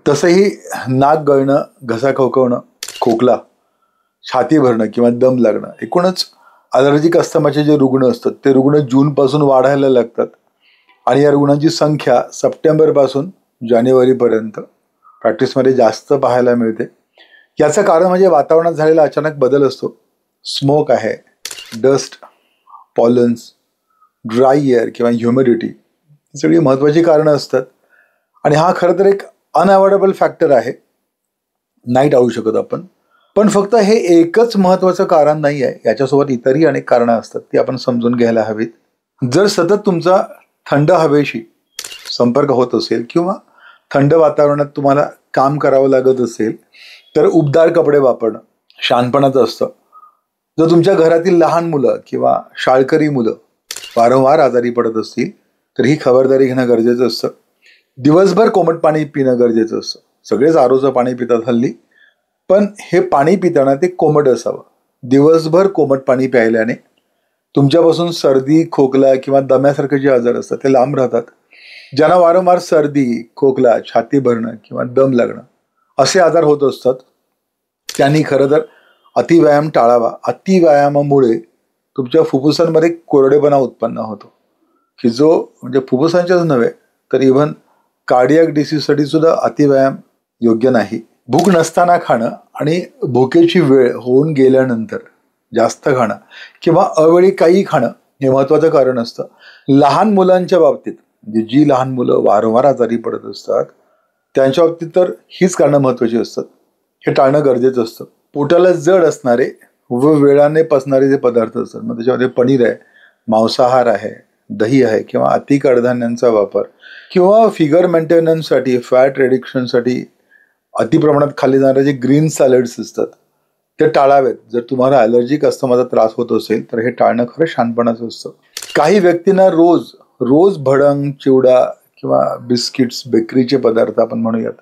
तसंही नाक गळणं, घसा खवखवणं, खोकला, छाती भरणं किंवा दम लागणं, एकूणच ॲलर्जिक अस्थमाचे जे रुग्ण असतात ते रुग्ण जूनपासून वाढायला लागतात आणि या रुग्णांची संख्या सप्टेंबरपासून जानेवारीपर्यंत प्रॅक्टिसमध्ये जास्त पाहायला मिळते. याचं कारण म्हणजे वातावरणात झालेला अचानक बदल असतो. स्मोक आहे, डस्ट, पॉलन्स, ड्राय एअर किंवा ह्युमिडिटी ही सगळी महत्त्वाची कारणं असतात आणि हा खरं तर एक अनअवॉइडेबल फॅक्टर आहे, नाही टाळू शकत आपण. पण फक्त हे एकच महत्त्वाचं कारण नाही आहे, याच्यासोबत इतरही अनेक कारणं असतात, ती आपण समजून घ्यायला हवीत. जर सतत तुमचा थंड हवेशी संपर्क होत असेल किंवा थंड वातावरणात तुम्हाला काम करावं लागत असेल तर उबदार कपडे वापरणं शहाणपणाचं असतं. जर तुमच्या घरातील लहान मुलं किंवा शाळकरी मुलं वारंवार आजारी पडत असतील तर ही खबरदारी घेणं गरजेचं असतं. दिवसभर कोमट पाणी पिणं गरजेचं असतं. सगळेच आरोचं पाणी पितात हल्ली, पण हे पाणी पिताना ते कोमट असावं. दिवसभर कोमट पाणी प्यायल्याने तुमच्यापासून सर्दी, खोकला किंवा दम्यासारखे जे आजार असतात ते लांब राहतात. ज्यांना वारंवार सर्दी, खोकला, छाती भरणं किंवा दम लागणं असे आजार होत असतात त्यांनी खरं तर अतिव्यायाम टाळावा. अतिव्यायामामुळे तुमच्या फुफ्फुसांमध्ये कोरडेपणा उत्पन्न होतो की जो म्हणजे फुफ्फुसांच्याच नव्हे तर इव्हन कार्डियक डिसीजसाठी सुद्धा अतिव्यायाम योग्य नाही. भूक नसताना खाणं आणि भुकेची वेळ होऊन गेल्यानंतर जास्त खाणं किंवा अवेळी काही खाणं हे महत्त्वाचं कारण असतं. लहान मुलांच्या बाबतीत म्हणजे जी लहान मुलं वारंवार आजारी पडत असतात त्यांच्या बाबतीत तर हीच कारणं महत्त्वाची असतात. हे टाळणं गरजेचं असतं. पोटाला जड असणारे व वेळाने पचणारे जे पदार्थ असतात, मग त्याच्यामध्ये पनीर आहे, मांसाहार आहे, दही आहे किंवा अति कडधान्यांचा वापर किंवा फिगर मेंटेनन्ससाठी, फॅट रिडक्शनसाठी अतिप्रमाणात खाल्ले जाणारे जे ग्रीन सॅलड्स असतात ते टाळावेत. जर तुम्हाला ॲलर्जिक अस्थमाचा त्रास होत असेल तर हे टाळणं खरं शहाणपणाचं असतं. काही व्यक्तींना रोज भडंग, चिवडा किंवा बिस्किट्स, बेकरीचे पदार्थ आपण म्हणूयात,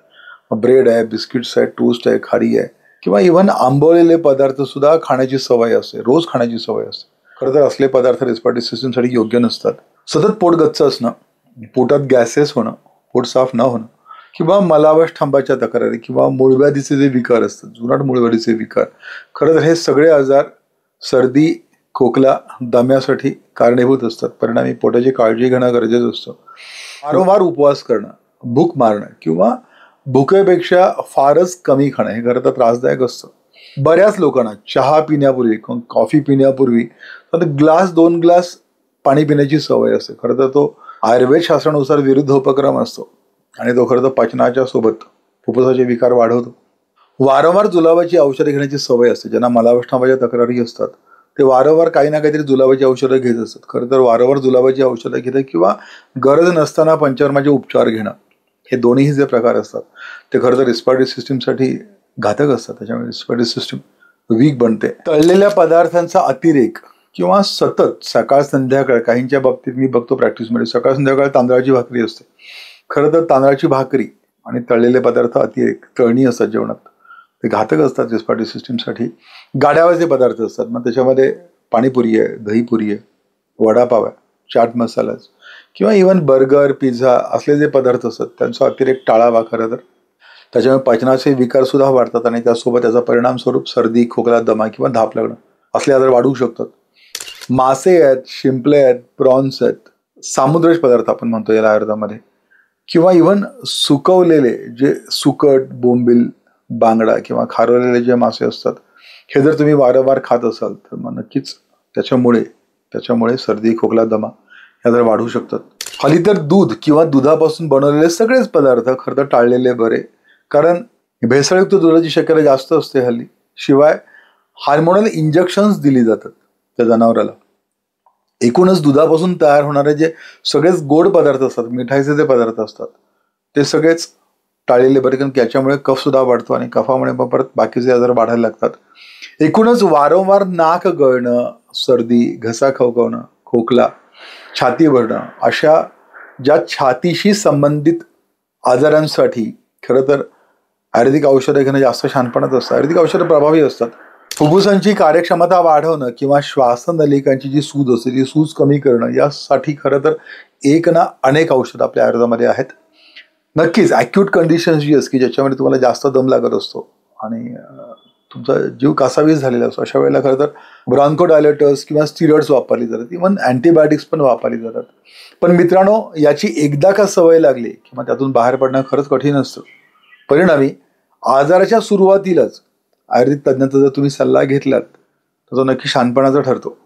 ब्रेड आहे, बिस्किट्स आहे, टोस्ट आहे, खारी आहे किंवा इव्हन आंबवलेले पदार्थ सुद्धा खाण्याची सवय असते, रोज खाण्याची सवय असते. खरं तर असले पदार्थ रेस्पिरेटरी सिस्टीमसाठी योग्य नसतात. सतत पोट गच्च असणं, पोटात गॅसेस होणं, पोट साफ न होणं किंवा मलावष्ठांबाच्या तक्रारी किंवा मूळव्याधीचे जे विकार असतात, जुनाट मूळव्याधीचे विकार, खरं तर हे सगळे आजार सर्दी, खोकला, दम्यासाठी कारणीभूत असतात. परिणामी पोटाची काळजी घेणं गरजेचं असतं. वारंवार उपवास करणं, भूक मारणं किंवा भुकेपेक्षा फारच कमी खाणं हे खरं तर त्रासदायक असतं. बऱ्याच लोकांना चहा पिण्यापूर्वी किंवा कॉफी पिण्यापूर्वी ग्लास 2 ग्लास पाणी पिण्याची सवय असते. खरं तर तो आयुर्वेद शास्त्रानुसार विरुद्ध उपक्रम असतो आणि तो खरं तर पचनाच्या सोबत फुफ्फुसाचे विकार वाढवतो. वारंवार जुलाबाची औषधं घेण्याची सवय असते. ज्यांना मलावष्ठांबाच्या तक्रारी असतात ते वारंवार काही ना काहीतरी जुलाबाची औषधं घेत असतात. खरं तर वारंवार जुलाबाची औषधं घेणं किंवा गरज नसताना पंचकर्माचे उपचार घेणं हे दोन्हीही जे प्रकार असतात ते खरं तर रिस्पिरेटरी सिस्टीमसाठी घातक असतात. त्याच्यामुळे रिस्पिरेटरी सिस्टीम वीक बनते. तळलेल्या पदार्थांचा अतिरेक किंवा सतत सकाळ संध्याकाळ, काहींच्या बाबतीत मी बघतो प्रॅक्टिसमध्ये सकाळ संध्याकाळ तांदळाची भाकरी असते. खरं तर तांदळाची भाकरी आणि तळलेले पदार्थ अतिरेक, तळणी असतात जेवणात, ते घातक असतात रिस्पिरेटरी सिस्टीमसाठी. गाड्यावरचे पदार्थ असतात, मग त्याच्यामध्ये पाणीपुरी आहे, दहीपुरी आहे, वडापाव आहे, चाट मसाला किंवा इव्हन बर्गर, पिझ्झा असले जे पदार्थ असतात त्यांचा अतिरेक टाळावा. खरं तर त्याच्यामुळे पचनाचे विकार सुद्धा वाढतात आणि त्यासोबत त्याचा परिणाम स्वरूप सर्दी, खोकला, दमा किंवा धाप लागणं असले आजार वाढू शकतात. मासे आहेत, शिंपले आहेत, प्रॉन्स आहेत, सामुद्रज पदार्थ आपण म्हणतो याला आयुर्वेदामध्ये, किंवा इव्हन सुकवलेले जे सुकट, बोंबील, बांगडा किंवा खारवलेले जे मासे असतात हे जर तुम्ही वारंवार खात असाल तर मग नक्कीच त्याच्यामुळे सर्दी, खोकला, दमा ह्या जर वाढू शकतात. हल्ली तर दूध किंवा दुधापासून बनवलेले सगळेच पदार्थ खरं तर टाळलेले बरे, कारण भेसळयुक्त दुधाची शक्यता जास्त असते हल्ली. शिवाय हार्मोनल इंजेक्शन्स दिली जातात त्या जनावराला. एकूणच दुधापासून तयार होणारे जे सगळेच गोड पदार्थ असतात, मिठाईचे जे पदार्थ असतात ते सगळेच टाळलेले बरे, कारण त्याच्यामुळे कफ सुद्धा वाढतो आणि कफामुळे मग परत बाकीचे आजार वाढायला लागतात. एकूणच वारंवार नाक गळणं, सर्दी, घसा खवखवणं, खोकला, छाती भरणं अशा ज्या छातीशी संबंधित आजारांसाठी खरं तर आयुर्वेदिक औषधं घेणं जास्त शहाणपणाचं असतं. आयुर्वेदिक औषधं प्रभावी असतात. फुफ्फुसांची कार्यक्षमता वाढवणं किंवा श्वासनलिकांची जी सूज असते ती सूज कमी करणं यासाठी खरं तर एक ना अनेक औषधं आपल्या आयुर्वेदामध्ये आहेत. नक्कीच ॲक्यूट कंडिशन्स जी असते की ज्याच्यामध्ये तुम्हाला जास्त दम लागत असतो आणि तुमचा जीव कासावीस झालेला असतो, अशा वेळेला खरं तर ब्रॉन्कोडायलेटर्स किंवा स्टिरॉइड्स वापरली जातात, इव्हन अँटीबायोटिक्स पण वापरली जातात. पण मित्रांनो, याची एकदा का सवय लागली किंवा त्यातून बाहेर पडणं खरंच कठीण असतं. परिणामी आजाराच्या सुरुवातीलाच आयुर्वेदिक तज्ज्ञाचा जर तुम्ही सल्ला घेतलात तर तो नक्की शहाणपणाचा ठरतो.